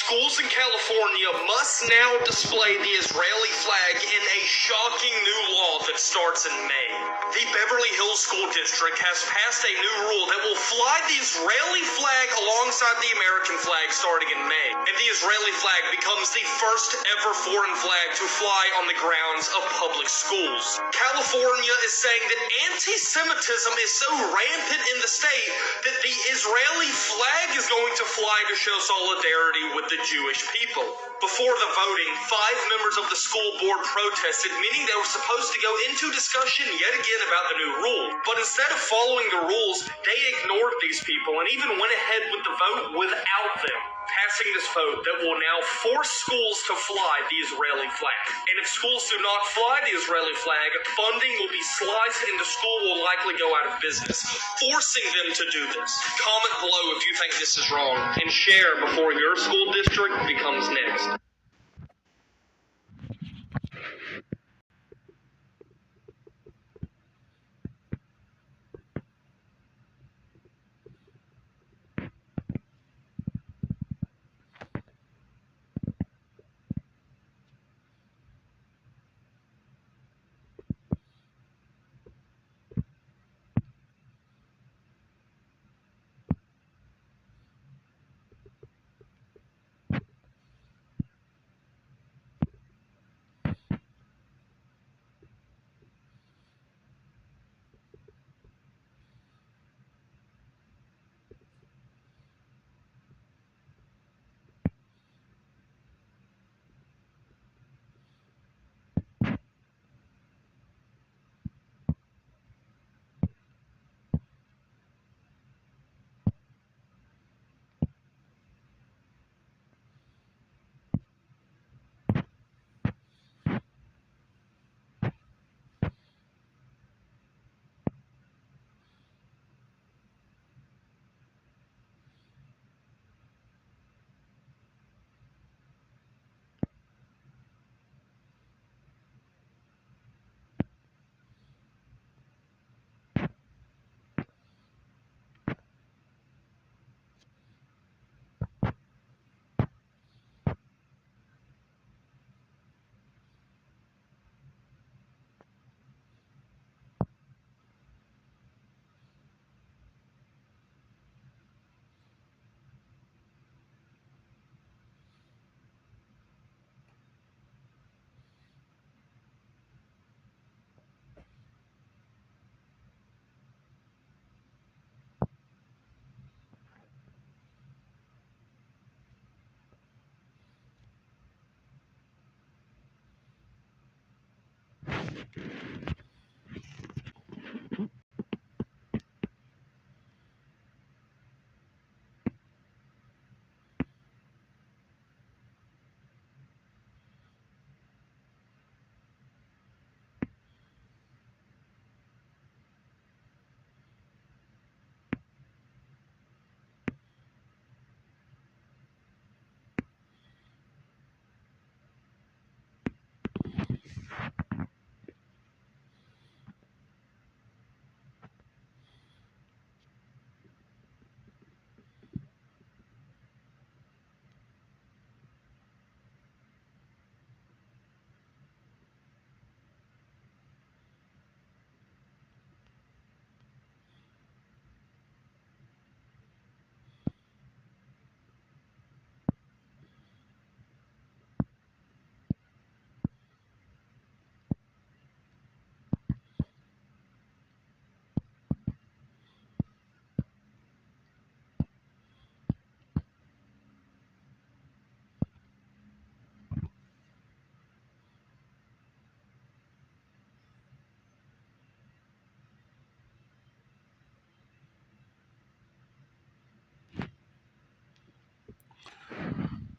Schools in California must now display the Israeli flag in a shocking new law that starts in May. The Beverly Hills School District has passed a new rule that will fly the Israeli flag alongside the American flag starting in May. And the Israeli flag becomes the first ever foreign flag to fly on the grounds of public schools. California is saying that anti-Semitism is so rampant in the state that the Israeli flag is going to fly to show solidarity with the Jewish people. Before the voting, 5 members of the school board protested, meaning they were supposed to go into discussion yet again about the new rule. But instead of following the rules, they ignored these people and even went ahead with the vote without them, passing this vote that will now force schools to fly the Israeli flag. And if schools do not fly the Israeli flag, funding will be sliced and the school will likely go out of business, forcing them to do this. Comment below if you think this is wrong, and share before your school district becomes next.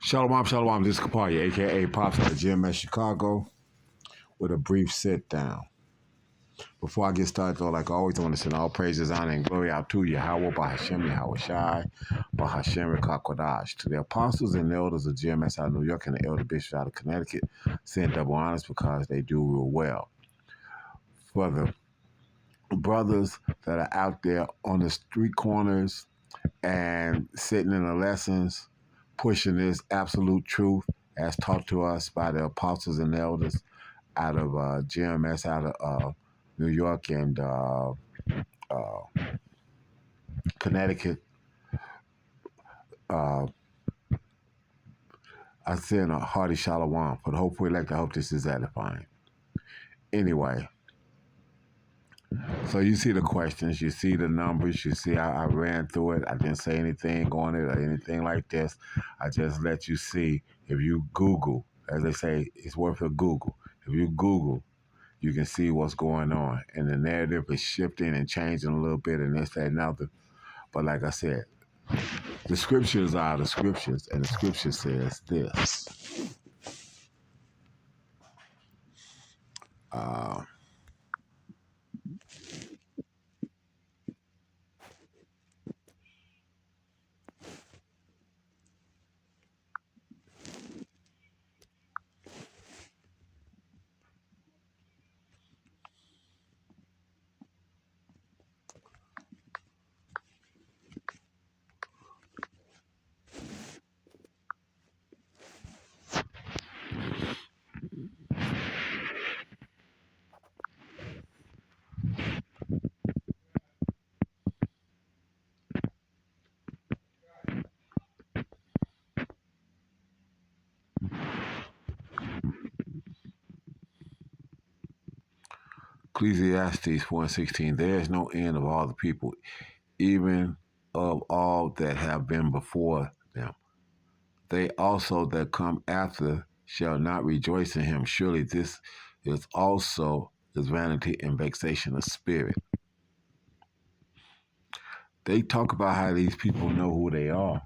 Shalom, shalom. This is Kapari, a.k.a. Pops at the GMS Chicago, with a brief sit-down. Before I get started, though, like always, I want to send all praises, honor, and glory out to Yahweh, Bahashem, Yahweh Shai, Bahashem, Rekakwadash. To the apostles and elders of GMS out of New York and the elder bishops out of Connecticut, send double honors because they do real well. For the brothers that are out there on the street corners and sitting in the lessons, pushing this absolute truth as taught to us by the apostles and elders out of GMS, out of New York and uh, Connecticut. Uh, I send a hearty shalom for the hopeful elect. I hope this is edifying. Anyway, so you see the questions, you see the numbers, you see I ran through it. I didn't say anything on it or anything like this. I just let you see. If you Google, as they say, it's worth a Google. If you Google, you can see what's going on. And the narrative is shifting and changing a little bit and this, that, and other. But like I said, the scriptures are the scriptures, and the scripture says this. Uh, Ecclesiastes 4:16, there is no end of all the people, even of all that have been before them. They also that come after shall not rejoice in him. Surely this is also is vanity and vexation of spirit. They talk about how these people know who they are.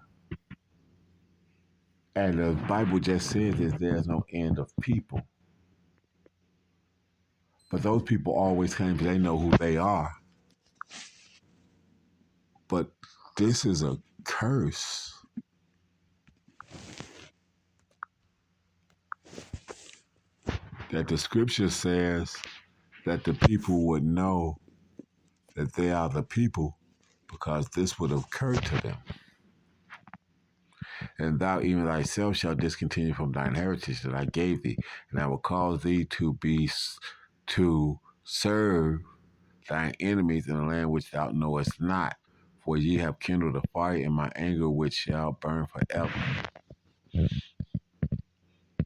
And the Bible just says that there's no end of people. But those people always claim they know who they are. But this is a curse that the scripture says that the people would know that they are the people because this would occur to them. And thou even thyself shalt discontinue from thine heritage that I gave thee, and I will cause thee to serve thine enemies in a land which thou knowest not. For ye have kindled a fire in my anger which shall burn forever.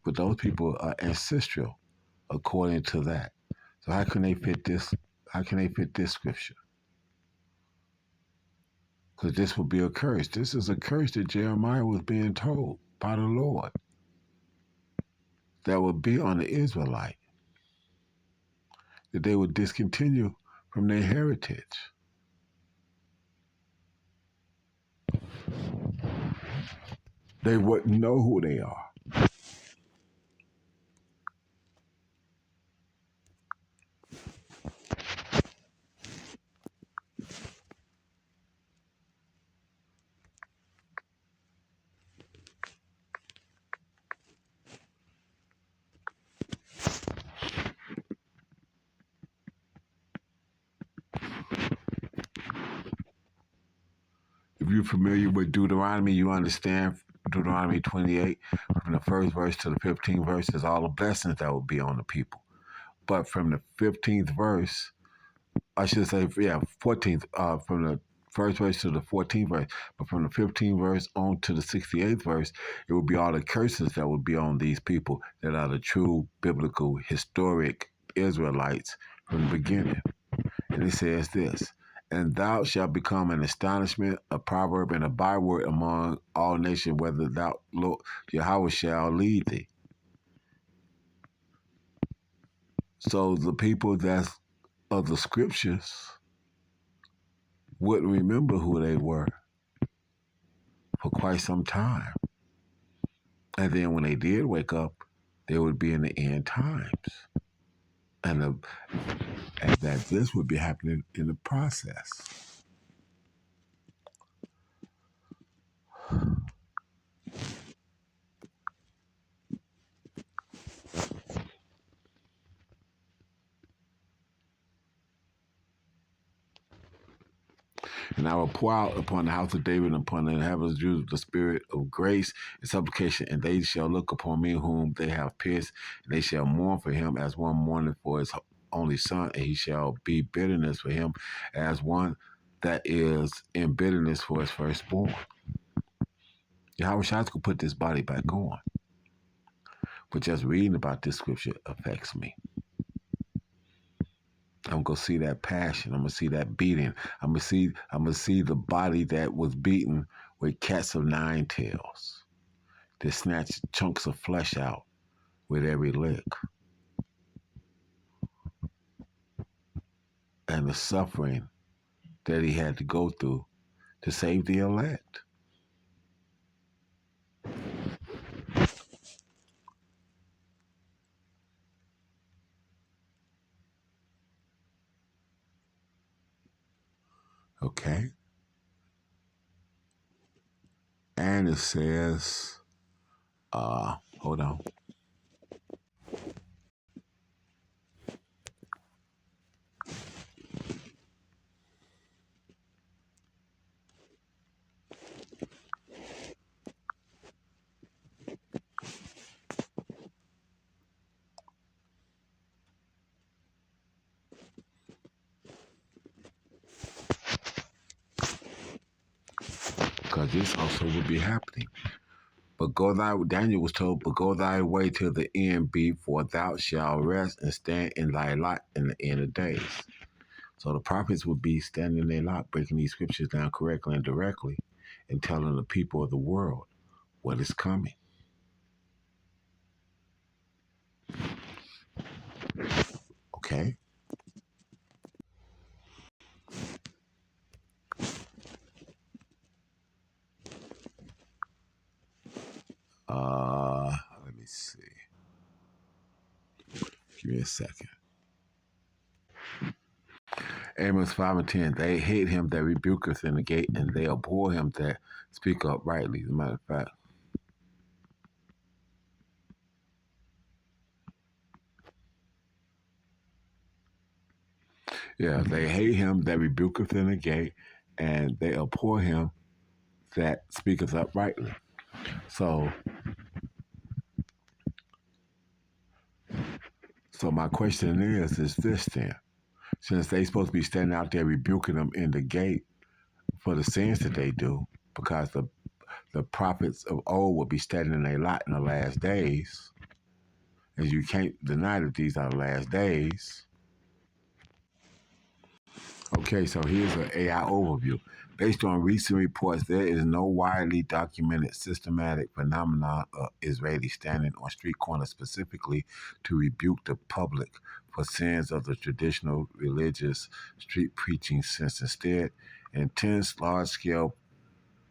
But those people are ancestral according to that. So how can they fit this? How can they fit this scripture? Because this would be a curse. This is a curse that Jeremiah was being told by the Lord that would be on the Israelite, that they would discontinue from their heritage. They wouldn't know who they are. If you're familiar with Deuteronomy, you understand Deuteronomy 28, from the first verse to the 15th verse, is all the blessings that will be on the people. But from the 15th verse, I should say, 14th, from the first verse to the 14th verse, but from the 15th verse on to the 68th verse, it will be all the curses that will be on these people that are the true biblical, historic Israelites from the beginning. And it says this, and thou shalt become an astonishment, a proverb, and a byword among all nations, whether thou, Lord, Yahweh shall lead thee. So the people that's of the scriptures wouldn't remember who they were for quite some time. And then when they did wake up, they would be in the end times. And that this would be happening in the process. And I will pour out upon the house of David and upon the inhabitants of Jews the spirit of grace and supplication, and they shall look upon me whom they have pierced, and they shall mourn for him as one mourning for his only son, and he shall be bitterness for him as one that is in bitterness for his firstborn. Yahweh Shai could put this body back on. But just reading about this scripture affects me. I'm gonna see that passion. I'm gonna see that beating. I'm gonna see the body that was beaten with cats of nine tails. They snatch chunks of flesh out with every lick. And the suffering that he had to go through to save the elect. Okay? And it says, hold on. Because this also will be happening. But Daniel was told, but go thy way till the end be, for thou shalt rest and stand in thy lot in the end of days. So the prophets would be standing in their lot, breaking these scriptures down correctly and directly, and telling the people of the world what is coming. Okay? Let me see. Give me a second. Amos 5 and 10. They hate him that rebuketh in the gate, and they abhor him that speak uprightly. As a matter of fact. Yeah, they hate him that rebuketh in the gate, and they abhor him that speaketh uprightly. So my question is this then? Since they supposed to be standing out there rebuking them in the gate for the sins that they do, because the prophets of old will be standing in their lot in the last days, as you can't deny that these are the last days. Okay, so here's an AI overview. Based on recent reports, there is no widely documented systematic phenomenon of Israelis standing on street corners specifically to rebuke the public for sins of the traditional religious street preaching sense. Instead, intense, large-scale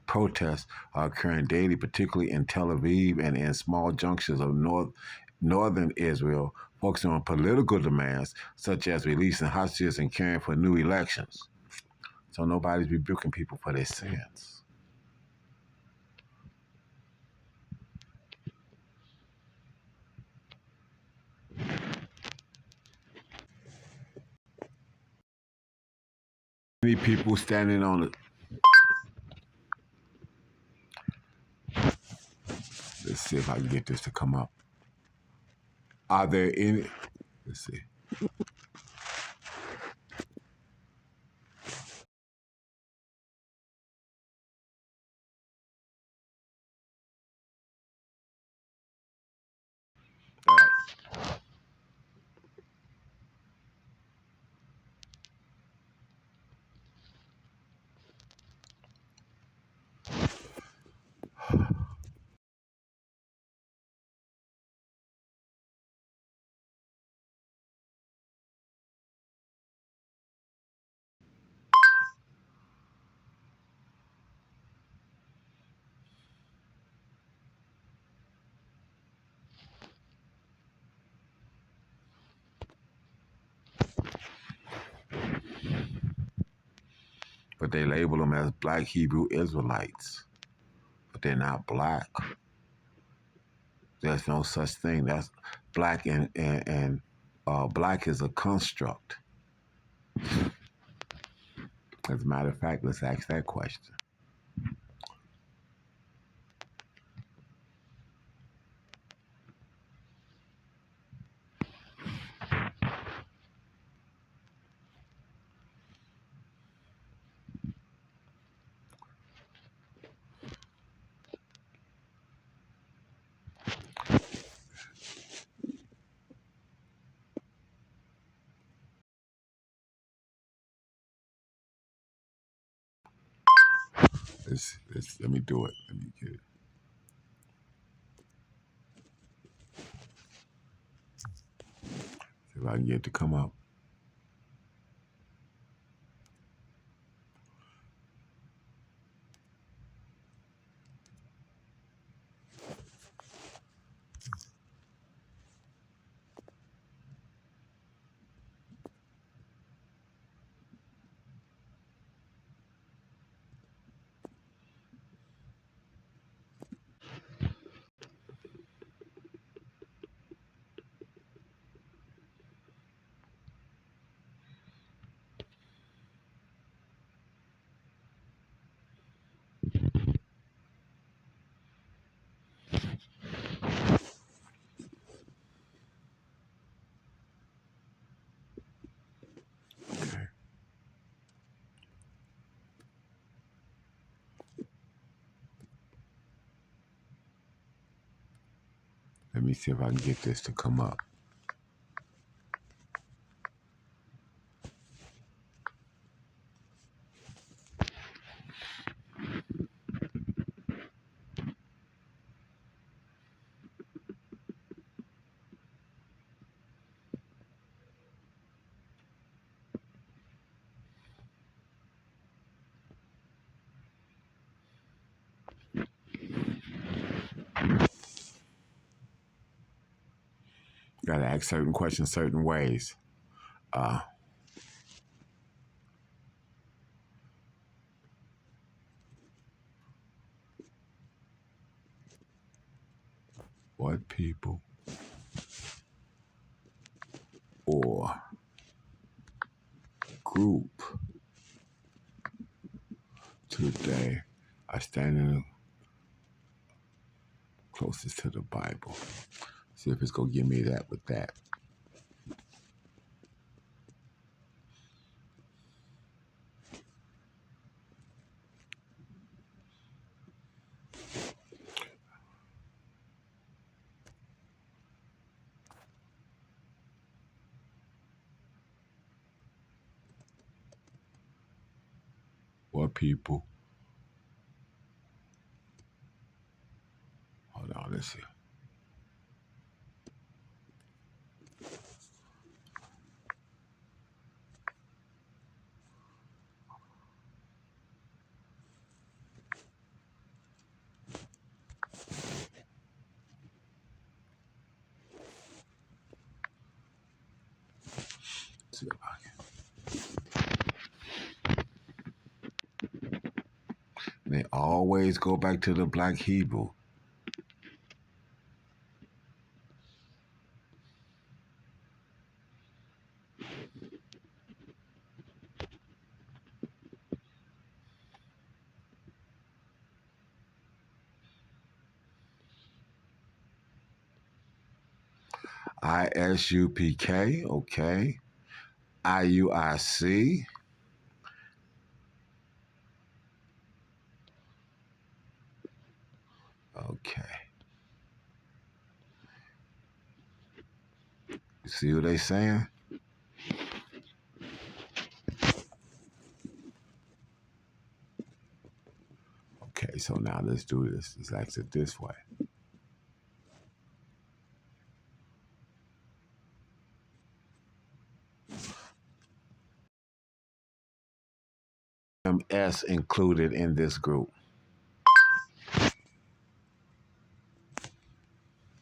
protests are occurring daily, particularly in Tel Aviv and in small junctions of northern Israel, focusing on political demands such as releasing hostages and caring for new elections. So nobody's rebuking people for their sins. Many people standing on it. Let's see if I can get this to come up. Are there any? Let's see. All right. But they label them as Black Hebrew Israelites. But they're not black. There's no such thing. That's black and black is a construct. As a matter of fact, let's ask that question. Let me do it. Let me get it. See if I can get it to come up. Okay. Let me see if I can get this to come up. You gotta ask certain questions certain ways. What people or group today are standing closest to the Bible? See if it's gonna give me that with that. What people? Hold on, let's see. See if I can. They always go back to the Black Hebrew. ISUPK, okay. IUIC, okay. You see what they saying? Okay, so now let's do this. Let's ask it this way. GMS included in this group.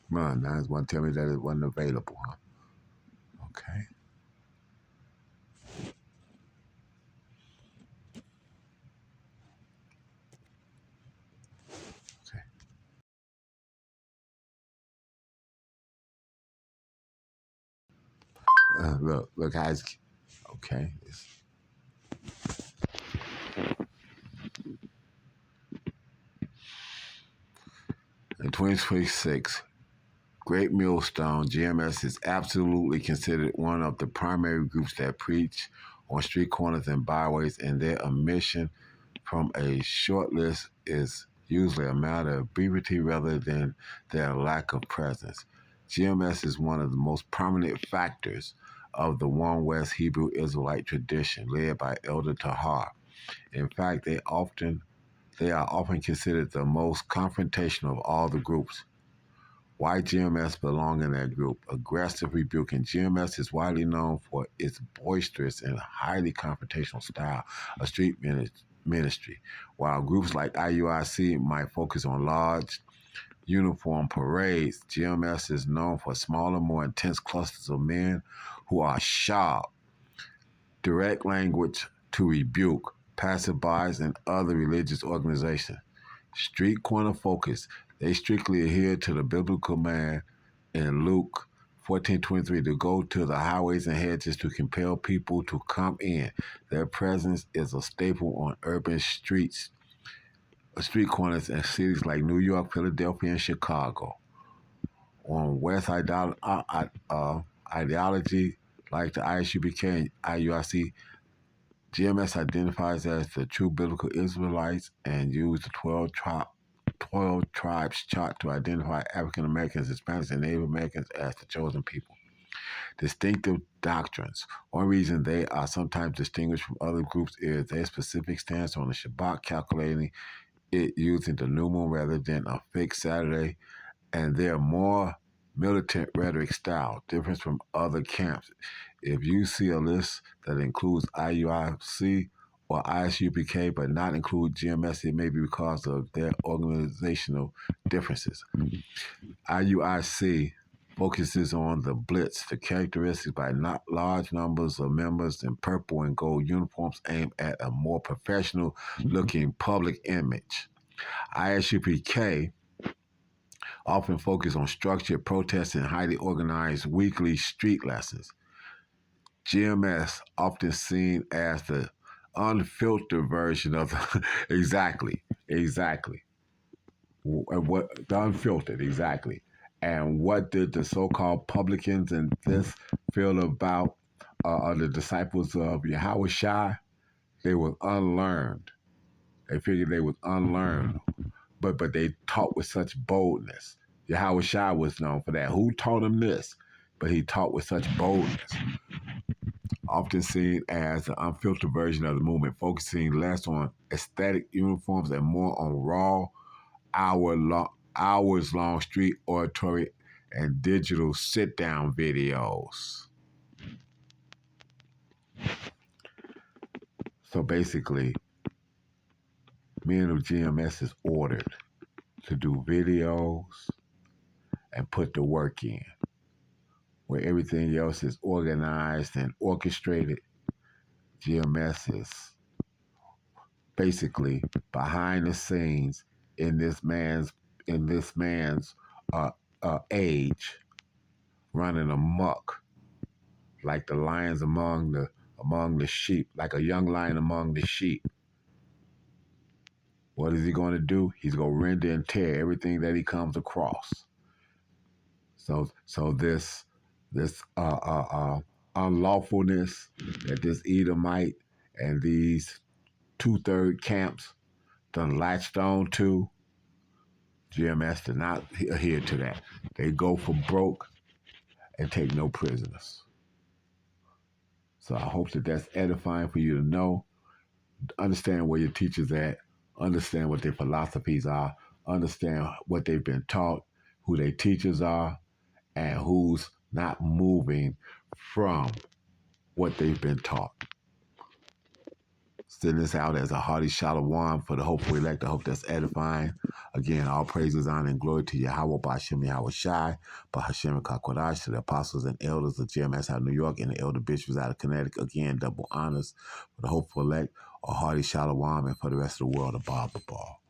Man, now it's one tell me that it wasn't available, huh? Okay. Okay. Look, guys. Okay. In 2026, Great Millstone, GMS is absolutely considered one of the primary groups that preach on street corners and byways, and their omission from a short list is usually a matter of brevity rather than their lack of presence. GMS is one of the most prominent factors of the One West Hebrew Israelite tradition led by Elder Tahar. In fact, they are often considered the most confrontational of all the groups. Why GMS belong in that group? Aggressive rebuking. GMS is widely known for its boisterous and highly confrontational style of street ministry, while groups like IUIC might focus on large uniform parades. GMS is known for smaller, more intense clusters of men who are sharp, direct language to rebuke passerbys and other religious organizations. Street corner focus. They strictly adhere to the biblical command in Luke 14:23 to go to the highways and hedges to compel people to come in. Their presence is a staple on urban street corners in cities like New York, Philadelphia, and Chicago. On West ideology like the ISUBK and IUIC, GMS identifies as the true biblical Israelites and use the 12 tribes chart to identify African Americans, Hispanics, and Native Americans as the chosen people. Distinctive doctrines. One reason they are sometimes distinguished from other groups is their specific stance on the Shabbat, calculating it using the new moon rather than a fixed Saturday, and their more militant rhetoric style, different from other camps. If you see a list that includes IUIC or ISUPK but not include GMS, it may be because of their organizational differences. IUIC focuses on the blitz, the characteristics by not large numbers of members in purple and gold uniforms aimed at a more professional-looking public image. ISUPK often focus on structured protests and highly organized weekly street lessons. GMS often seen as the unfiltered version of exactly. What the unfiltered, exactly. And what did the so-called publicans in this feel about the disciples of Yahweh Shai? They were unlearned. They figured they was unlearned, but they taught with such boldness. Yahweh Shai was known for that. Who taught him this? But he taught with such boldness. Often seen as the unfiltered version of the movement, focusing less on aesthetic uniforms and more on raw, hours-long street oratory and digital sit-down videos. So basically, men of GMS is ordered to do videos and put the work in. Where everything else is organized and orchestrated, GMS is basically behind the scenes in this man's age, running amok like the lions among the sheep, like a young lion among the sheep. What is he going to do? He's going to rend and tear everything that he comes across. So this unlawfulness that this Edomite and these 2/3 camps done latched on to, GMS did not adhere to that. They go for broke and take no prisoners. So I hope that that's edifying for you to know. Understand where your teacher's at. Understand what their philosophies are. Understand what they've been taught, who their teachers are, and who's not moving from what they've been taught. Send this out as a hearty shalom for the hopeful elect. I hope that's edifying. Again, all praises, honor, and glory to Yahweh, Ba'Shem Yahweh Shai, Ba'Hashem Kakodash, to the apostles and elders of GMS out of New York and the elder bishops out of Connecticut. Again, double honors for the hopeful elect, a hearty shalom, and for the rest of the world, above the ball.